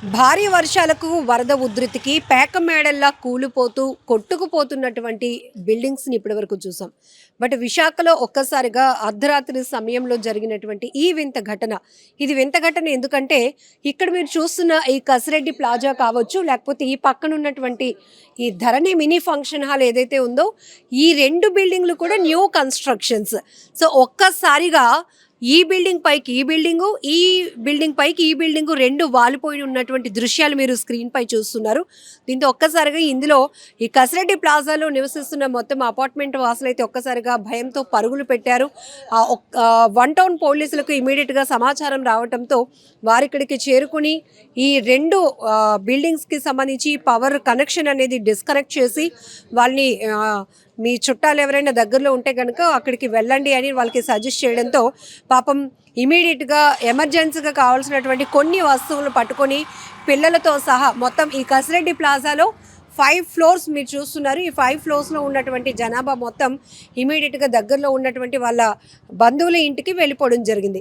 భారీ వర్షాలకు వరద ఉధృతికి పేక మేడల్లా కూలిపోతూ కొట్టుకుపోతున్నటువంటి బిల్డింగ్స్ని ఇప్పటివరకు చూసాం. బట్ విశాఖలో ఒక్కసారిగా అర్ధరాత్రి సమయంలో జరిగినటువంటి ఈ వింత ఘటన, ఇది వింత ఘటన ఎందుకంటే ఇక్కడ మీరు చూస్తున్న ఈ కసిరెడ్డి ప్లాజా కావచ్చు, లేకపోతే ఈ పక్కన ఉన్నటువంటి ఈ ధరణి మినీ ఫంక్షన్ హాల్ ఏదైతే ఉందో, ఈ రెండు బిల్డింగ్లు కూడా న్యూ కన్స్ట్రక్షన్స్. సో ఒక్కసారిగా ఈ బిల్డింగ్ పైకి ఈ బిల్డింగు, ఈ బిల్డింగ్ పైకి ఈ బిల్డింగు రెండు వాలిపోయి ఉన్నటువంటి దృశ్యాలు మీరు స్క్రీన్ పై చూస్తున్నారు. దీంతో ఒక్కసారిగా ఇందులో ఈ కసిరెడ్డి ప్లాజాలో నివసిస్తున్న మొత్తం అపార్ట్మెంట్ వాసులైతే ఒక్కసారిగా భయంతో పరుగులు పెట్టారు. వన్ టౌన్ పోలీసులకు ఇమీడియట్గా సమాచారం రావడంతో వారు ఇక్కడికి చేరుకుని ఈ రెండు బిల్డింగ్స్కి సంబంధించి పవర్ కనెక్షన్ అనేది డిస్కనెక్ట్ చేసి వాళ్ళని మీ చుట్టాలు ఎవరైనా దగ్గరలో ఉంటే కనుక అక్కడికి వెళ్ళండి అని వాళ్ళకి సజెస్ట్ చేయడంతో పాపం ఇమీడియట్గా ఎమర్జెన్సీగా కావాల్సినటువంటి కొన్ని వస్తువులు పట్టుకొని పిల్లలతో సహా మొత్తం ఈ కసిరెడ్డి ప్లాజాలో 5 ఫ్లోర్స్ మీరు చూస్తున్నారు. ఈ 5 ఫ్లోర్స్లో ఉన్నటువంటి జనాభా మొత్తం ఇమీడియట్గా దగ్గరలో ఉన్నటువంటి వాళ్ళ బంధువుల ఇంటికి వెళ్ళిపోవడం జరిగింది.